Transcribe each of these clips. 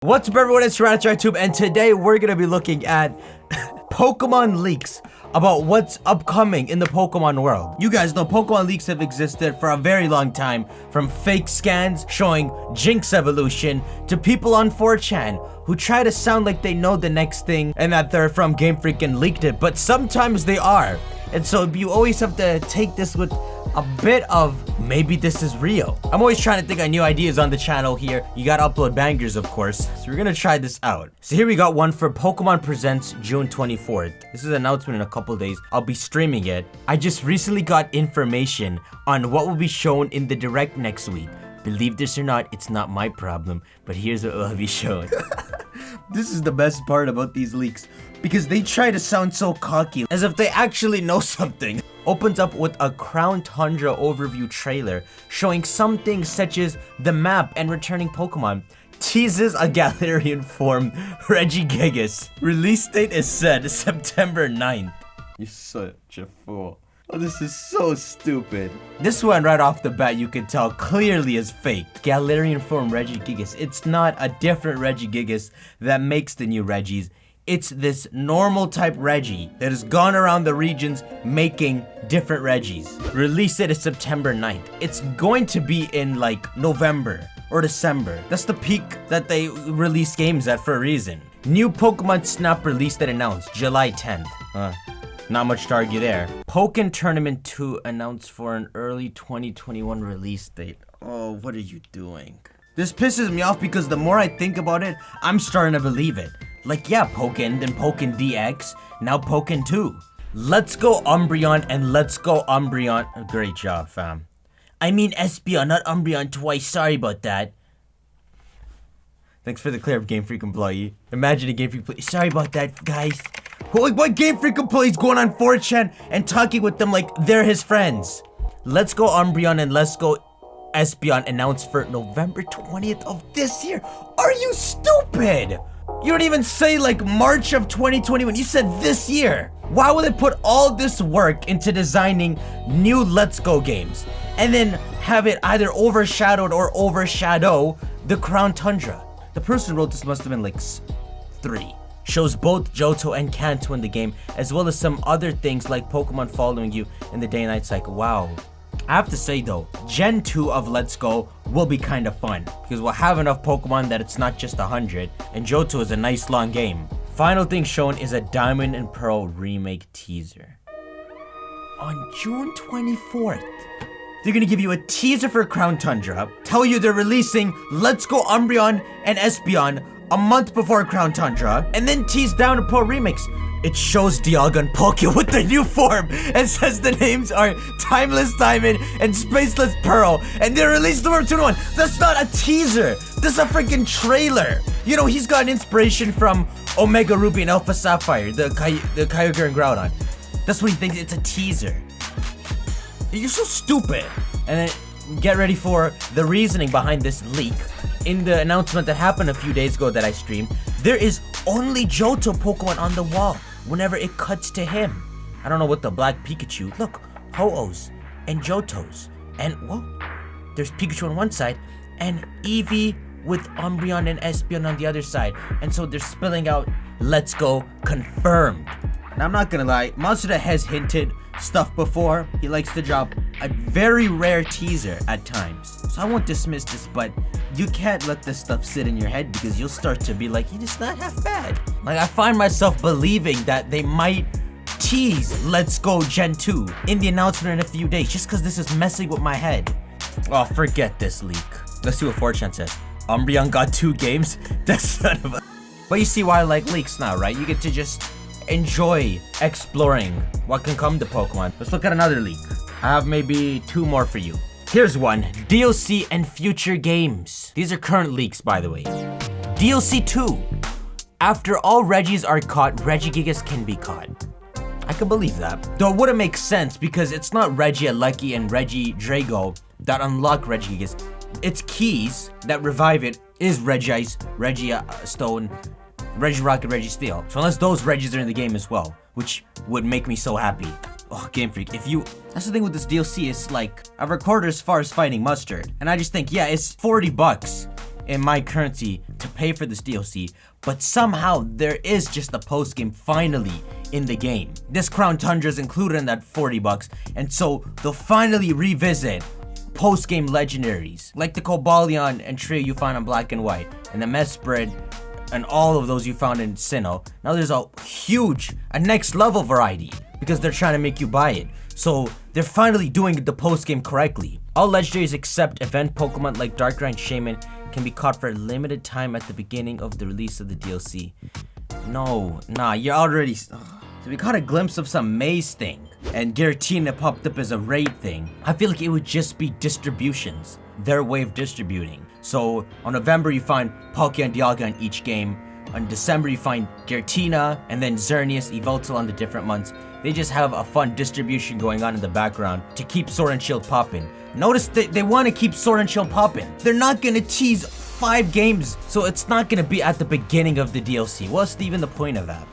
What's up everyone, it's SHANK, and today we're gonna be looking at Pokemon leaks about what's upcoming in the Pokemon world. You guys know Pokemon leaks have existed for a very long time, from fake scans showing Jinx evolution to people on 4chan who try to sound like they know the next thing and that they're from Game Freak and leaked it, but sometimes they are. And so you always have to take this with a bit of maybe this is real. I'm always trying to think of new ideas on the channel here. You gotta upload bangers, of course. So we're gonna try this out. So here we got one for Pokemon Presents June 24th. This is an announcement in a couple days. I'll be streaming it. I just recently got information on what will be shown in the direct next week. Believe this or not, it's not my problem, but here's what will be shown. This is the best part about these leaks, because they try to sound so cocky, as if they actually know something. Opens up with a Crown Tundra overview trailer, showing some things such as the map and returning Pokemon. Teases a Galarian form, Regigigas. Release date is set September 9th. You're such a fool. Oh, this is so stupid. This one right off the bat you can tell clearly is fake. Galarian form Regigigas. It's not a different Regigigas that makes the new Regis. It's this normal type Reggie that has gone around the regions making different Regis. Release date is September 9th. It's going to be in like November or December. That's the peak that they release games at for a reason. New Pokemon Snap release date announced July 10th. Not much to argue there. Pokken Tournament 2 announced for an early 2021 release date. Oh, what are you doing? This pisses me off because the more I think about it, I'm starting to believe it. Like, yeah, Pokken, then Pokken DX, now Pokken 2. Let's go Umbreon and let's go Umbreon. Great job, fam. I mean Espeon, not Umbreon twice. Sorry about that. Thanks for the clear, Game Freak employee. Imagine a Game Freak employee. Sorry about that, guys. What Game Freak employee's going on 4chan and talking with them like they're his friends? Let's go Umbreon and let's go Espeon announced for November 20th of this year. Are you stupid? You don't even say like March of 2021. You said this year. Why would they put all this work into designing new Let's Go games and then have it either overshadowed or overshadow the Crown Tundra? The person who wrote this must have been like 3. Shows both Johto and Kanto in the game, as well as some other things like Pokemon following you in the day and night cycle. Wow. I have to say though, Gen 2 of Let's Go will be kind of fun, because we'll have enough Pokemon that it's not just 100, and Johto is a nice long game. Final thing shown is a Diamond and Pearl remake teaser. On June 24th, they're gonna give you a teaser for Crown Tundra, tell you they're releasing Let's Go Umbreon and Espeon a month before Crown Tundra, and then tease Diamond and Pearl remix. It shows Dialga and Palkia with the new form and says the names are Timeless Diamond and Spaceless Pearl, and they released November 21. That's not a teaser. This is a freaking trailer. You know, he's got an inspiration from Omega Ruby and Alpha Sapphire, the Kyogre and Groudon. That's what he thinks. It's a teaser. You're so stupid. And then get ready for the reasoning behind this leak. In the announcement that happened a few days ago that I streamed, there is only Johto Pokemon on the wall whenever it cuts to him. I don't know what the black Pikachu. Look, Ho-Ohs and Johtos. And, whoa, there's Pikachu on one side and Eevee with Umbreon and Espeon on the other side. And so they're spilling out, Let's Go confirmed. Now, I'm not gonna lie, Monster has hinted stuff before. He likes to drop a very rare teaser at times. So I won't dismiss this, but you can't let this stuff sit in your head, because you'll start to be like, it's not half bad. Like, I find myself believing that they might tease Let's Go Gen 2 in the announcement in a few days, just because this is messing with my head. Oh, forget this leak. Let's see what 4chan says. Umbreon got 2 games? That's son of a... But you see why I like leaks now, right? You get to just enjoy exploring what can come to Pokemon. Let's look at another leak. I have maybe 2 more for you. Here's one. DLC and future games. These are current leaks, by the way. DLC 2. After all Regis are caught, Regigigas can be caught. I can believe that. Though it wouldn't make sense, because it's not Regieleki and Regidrago that unlock Regigigas. Its keys that revive it is Regice, Registone, Regirock, and Registeel. So unless those Regis are in the game as well, which would make me so happy. Oh, Game Freak, if you... That's the thing with this DLC, is like, I've recorded as far as fighting Mustard, and I just think, yeah, it's $40. in my currency to pay for this DLC, but somehow there is just a post-game finally in the game. This Crown Tundra is included in that $40, and so they'll finally revisit post-game legendaries, like the Cobalion and Trio you find on Black and White, and the Mesprit, and all of those you found in Sinnoh. Now there's a next level variety, because they're trying to make you buy it. So they're finally doing the post-game correctly. All legendaries except event Pokemon like Darkrai and Shaman can be caught for a limited time at the beginning of the release of the DLC. You're already... So we caught a glimpse of some maze thing, and Giratina popped up as a raid thing. I feel like it would just be distributions, their way of distributing. So on November you find Palkia and Dialga in each game. On December you find Giratina, and then Xerneas, Yveltal on the different months. They just have a fun distribution going on in the background to keep Sword and Shield popping. Notice that they want to keep Sword and Shield popping. They're not going to tease 5 games, so it's not going to be at the beginning of the DLC. What's even the point of that?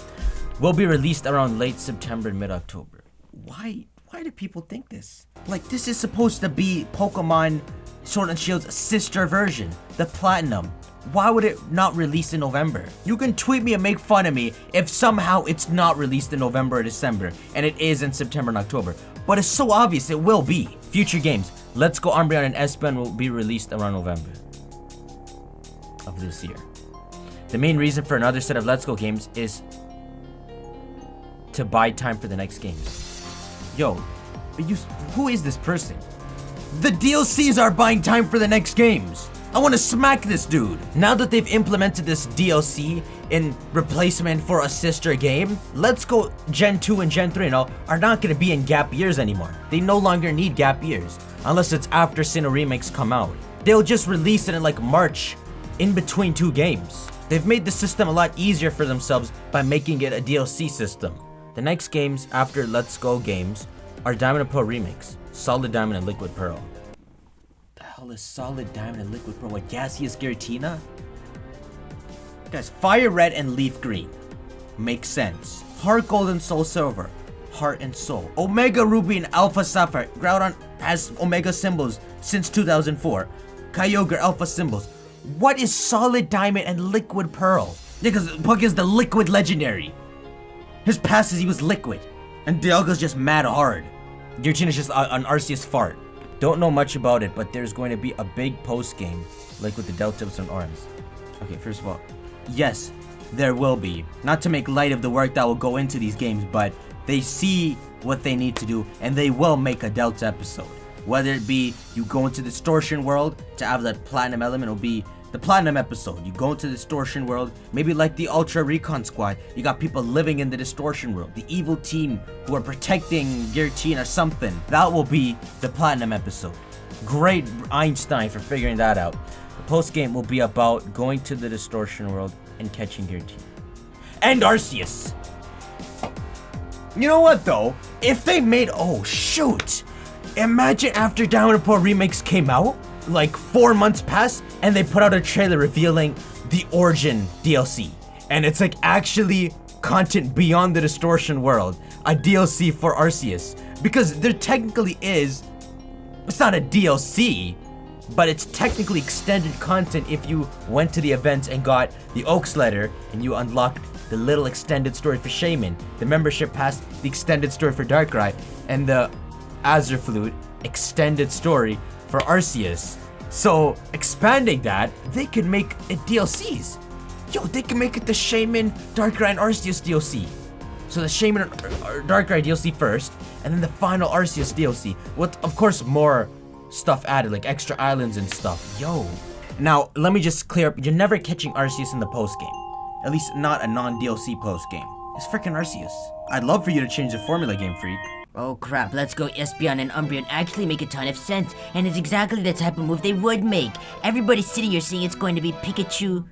Will be released around late September and mid-October. Why do people think this? Like, this is supposed to be Pokemon Sword and Shield's sister version, the Platinum. Why would it not release in November? You can tweet me and make fun of me if somehow it's not released in November or December, and it is in September and October. But it's so obvious it will be. Future games, Let's Go Umbreon and Espeon will be released around November of this year. The main reason for another set of Let's Go games is to buy time for the next games. Yo, who is this person? The DLCs are buying time for the next games. I want to smack this dude. Now that they've implemented this DLC in replacement for a sister game, Let's Go Gen 2 and Gen 3 are not going to be in gap years anymore. They no longer need gap years, unless it's after Sinnoh remakes come out. They'll just release it in like March, in between 2 games. They've made the system a lot easier for themselves by making it a DLC system. The next games after Let's Go games are Diamond and Pearl remakes, Solid Diamond and Liquid Pearl. The hell is Solid Diamond and Liquid Pearl? What, Gaseous Giratina? Guys, Fire Red and Leaf Green makes sense. Heart Gold and Soul Silver, Heart and Soul. Omega Ruby and Alpha Sapphire. Groudon has Omega symbols since 2004. Kyogre Alpha symbols. What is Solid Diamond and Liquid Pearl? Because Puck is the Liquid Legendary. His passes, he was Liquid. And Dialga's just mad hard. Giratina's just an Arceus fart. Don't know much about it, but there's going to be a big post-game, like with the Deltips and Arms. Okay, first of all, yes, there will be. Not to make light of the work that will go into these games, but they see what they need to do, and they will make a Delta episode. Whether it be you go into the Distortion World to have that Platinum element, it'll be the Platinum episode. You go into the Distortion World, maybe like the Ultra Recon Squad, you got people living in the Distortion World, the evil team who are protecting Giratina or something. That will be the Platinum episode. Great Einstein for figuring that out. The post game will be about going to the Distortion World and catching Giratina. And Arceus! You know what though? If they made, oh shoot! Imagine after Diamond and Pearl remakes came out, like 4 months passed, and they put out a trailer revealing the Origin DLC. And it's like actually content beyond the Distortion World, a DLC for Arceus. Because there technically is, it's not a DLC, but it's technically extended content if you went to the events and got the Oaks letter and you unlocked the little extended story for Shaman, the membership pass, the extended story for Darkrai, and the Azure Flute extended story for Arceus. So expanding that, they could make it DLCs. Yo, they can make it the Shaman, Darkrai, and Arceus DLC. So the Shaman or Darkrai DLC first, and then the final Arceus DLC, with of course more stuff added, like extra islands and stuff. Yo. Now, let me just clear up, you're never catching Arceus in the post game. At least not a non-DLC post game. It's freaking Arceus. I'd love for you to change the formula, Game Freak. Oh crap, Let's Go Espeon and Umbreon actually make a ton of sense, and it's exactly the type of move they would make. Everybody's sitting here saying it's going to be Pikachu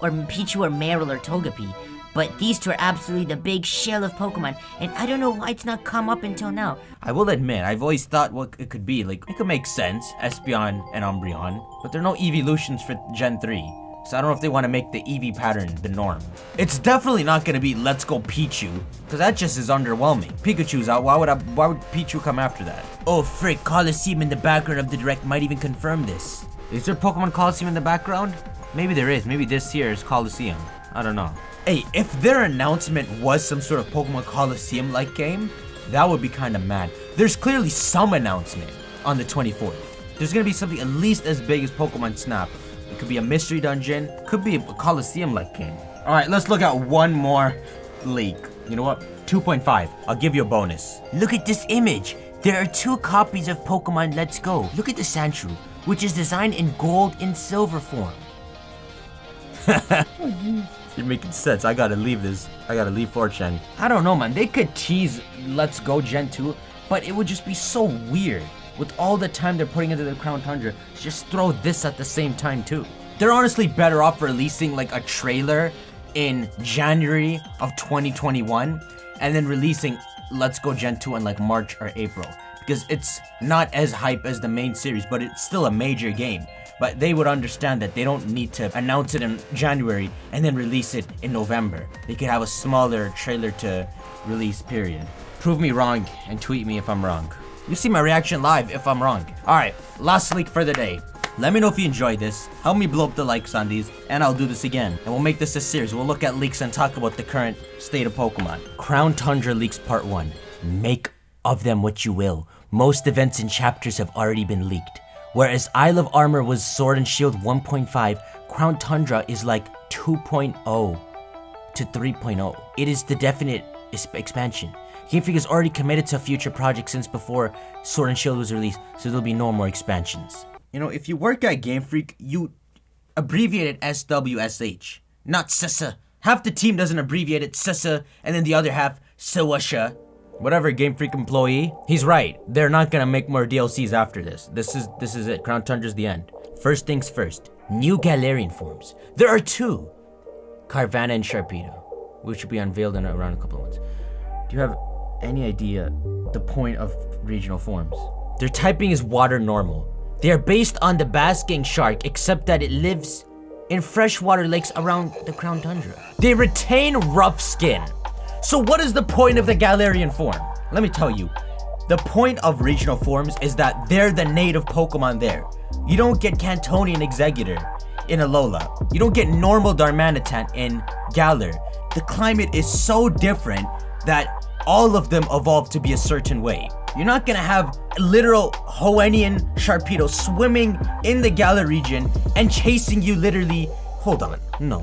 or Meryl or Togepi, but these two are absolutely the big shell of Pokemon, and I don't know why it's not come up until now. I will admit, I've always thought what it could be, like, it could make sense, Espeon and Umbreon, but there are no evolutions for Gen 3. So I don't know if they want to make the Eevee pattern the norm. It's definitely not going to be Let's Go Pichu, because that just is underwhelming. Pikachu's out, why would Pichu come after that? Oh frick, Coliseum in the background of the Direct might even confirm this. Is there Pokemon Coliseum in the background? Maybe there is. Maybe this here is Coliseum. I don't know. Hey, if their announcement was some sort of Pokemon Coliseum-like game, that would be kind of mad. There's clearly some announcement on the 24th. There's gonna be something at least as big as Pokemon Snap. It could be a mystery dungeon, could be a Coliseum-like game. All right, let's look at one more leak. You know what? 2.5. I'll give you a bonus. Look at this image. There are 2 copies of Pokemon Let's Go. Look at the Sandshrew, which is designed in gold and silver form. You're making sense. I gotta leave this. I gotta leave 4chan. I don't know, man. They could tease Let's Go Gen 2, but it would just be so weird. With all the time they're putting into the Crown Tundra, just throw this at the same time too. They're honestly better off releasing like a trailer in January of 2021 and then releasing Let's Go Gen 2 in like March or April. Because it's not as hype as the main series, but it's still a major game. But they would understand that they don't need to announce it in January and then release it in November. They could have a smaller trailer to release period. Prove me wrong and tweet me if I'm wrong. You see my reaction live if I'm wrong. Alright, last leak for the day. Let me know if you enjoyed this. Help me blow up the likes on these, and I'll do this again. And we'll make this a series. We'll look at leaks and talk about the current state of Pokemon. Crown Tundra Leaks Part 1. Make of them what you will. Most events and chapters have already been leaked. Whereas Isle of Armor was Sword and Shield 1.5, Crown Tundra is like 2.0 to 3.0. It is the definite expansion. Game Freak is already committed to a future project since before Sword and Shield was released, so there'll be no more expansions. You know, if you work at Game Freak, you abbreviate it SWSH, not SISA. Half the team doesn't abbreviate it SISA, and then the other half SWSH. Whatever Game Freak employee, he's right. They're not gonna make more DLCs after this. This is it. Crown Tundra's the end. First things first. New Galarian forms. There are 2. Carvanha and Sharpedo, which will be unveiled in around a couple of months. Do you have any idea the point of regional forms? Their typing is water normal. They are based on the basking shark, except that it lives in freshwater lakes around the Crown Tundra. They retain rough skin. So what is the point of the Galarian form? Let me tell you. The point of regional forms is that they're the native Pokemon there. You don't get Cantonian Executor in Alola. You don't get normal Darmanitan in Galar. The climate is so different that all of them evolve to be a certain way. You're not gonna have literal Hoennian Sharpedo swimming in the Galar region and chasing you literally. Hold on. No.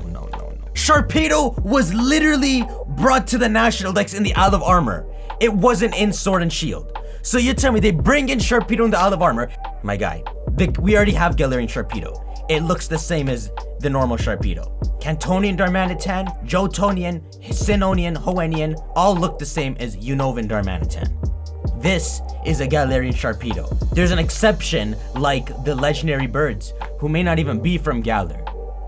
Sharpedo was literally brought to the National Dex in the Isle of Armor. It wasn't in Sword and Shield. So you tell me they bring in Sharpedo in the Isle of Armor. My guy, we already have Galarian Sharpedo. It looks the same as the normal Sharpedo. Cantonian Darmanitan, Johto, Sinonian, Hoennian all look the same as Unova Darmanitan. This is a Galarian Sharpedo. There's an exception like the legendary birds who may not even be from Galar.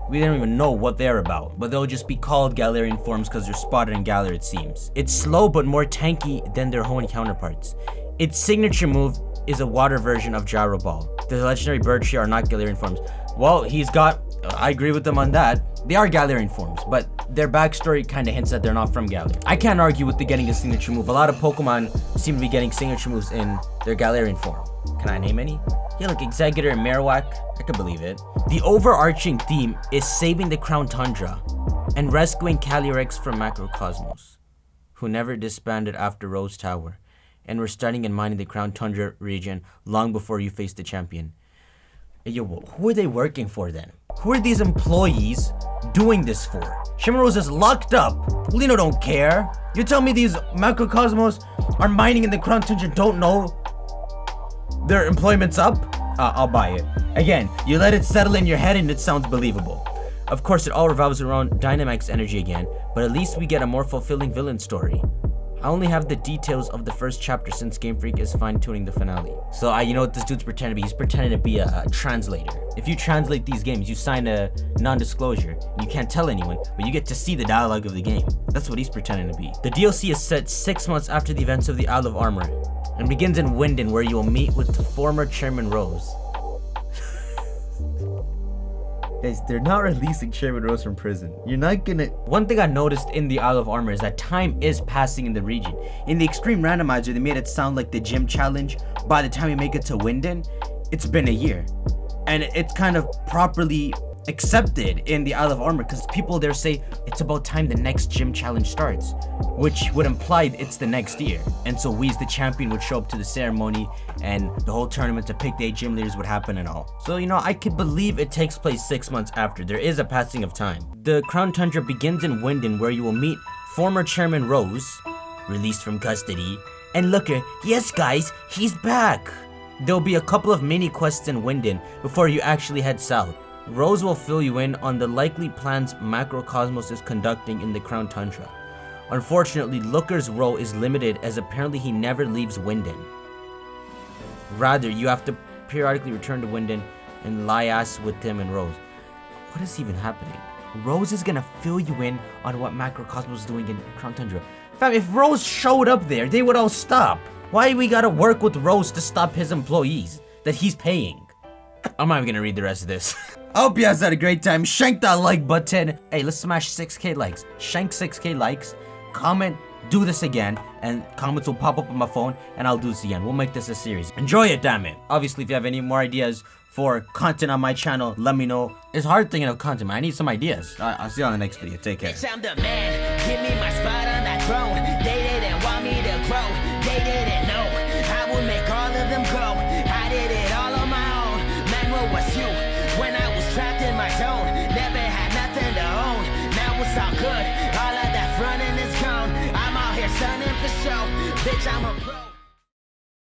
We don't even know what they're about, but they'll just be called Galarian forms because they're spotted in Galar, it seems. It's slow but more tanky than their Hoenn counterparts. Its signature move is a water version of Gyro Ball. The legendary bird tree are not Galarian forms. Well, I agree with them on that. They are Galarian forms, but their backstory kind of hints that they're not from Galar. I can't argue with the getting a signature move. A lot of Pokemon seem to be getting signature moves in their Galarian form. Can I name any? Yeah, like Executor and Marowak. I could believe it. The overarching theme is saving the Crown Tundra and rescuing Calyrex from Macrocosmos, who never disbanded after Rose Tower, and were studying and mining the Crown Tundra region long before you faced the champion. Yo, who are they working for then? Who are these employees doing this for? Shimmerose is locked up. Lino don't care. You tell me these Macrocosmos are mining in the Crown Tundra don't know their employment's up? I'll buy it. Again, you let it settle in your head and it sounds believable. Of course, it all revolves around Dynamax energy again, but at least we get a more fulfilling villain story. I only have the details of the first chapter since Game Freak is fine-tuning the finale. So you know what this dude's pretending to be? He's pretending to be a translator. If you translate these games, you sign a non-disclosure. You can't tell anyone, but you get to see the dialogue of the game. That's what he's pretending to be. The DLC is set 6 months after the events of the Isle of Armor, and begins in Winden, where you will meet with the former Chairman Rose. Guys, they're not releasing Chairman Rose from prison. You're not gonna... One thing I noticed in the Isle of Armor is that time is passing in the region. In the Extreme Randomizer, they made it sound like the gym challenge. By the time you make it to Winden, it's been a year. And it's kind of properly accepted in the Isle of Armor because people there say it's about time the next gym challenge starts, which would imply it's the next year. And so we as the champion would show up to the ceremony and the whole tournament to pick the 8 gym leaders would happen and all. So, you know, I could believe it takes place 6 months after. There is a passing of time. The Crown Tundra begins in Winden, where you will meet former Chairman Rose, released from custody, and Looker. Yes guys, he's back. There'll be a couple of mini quests in Winden before you actually head south. Rose will fill you in on the likely plans Macrocosmos is conducting in the Crown Tundra. Unfortunately, Looker's role is limited as apparently he never leaves Winden. Rather, you have to periodically return to Winden and lie ass with him and Rose. What is even happening? Rose is gonna fill you in on what Macrocosmos is doing in Crown Tundra. Fam, if Rose showed up there, they would all stop. Why we gotta work with Rose to stop his employees that he's paying? I'm not even gonna read the rest of this. I hope you guys had a great time. Shank that like button. Hey, let's smash 6k likes. Shank 6k likes. Comment, do this again. And comments will pop up on my phone and I'll do this again. We'll make this a series. Enjoy it, damn it. Obviously, if you have any more ideas for content on my channel, let me know. It's hard thinking of content, man. I need some ideas. I'll see you on the next video. Take care. Bitch, I'm the man. Give me my spot on that throne. They didn't want me to grow. They didn't know I would make all of them grow. I did it all on my own. Man, what was you? When I was trapped in my zone, never had nothing to own. Now it's all good. All of that frontin' is gone. I'm out here stunning for show. Bitch, I'm a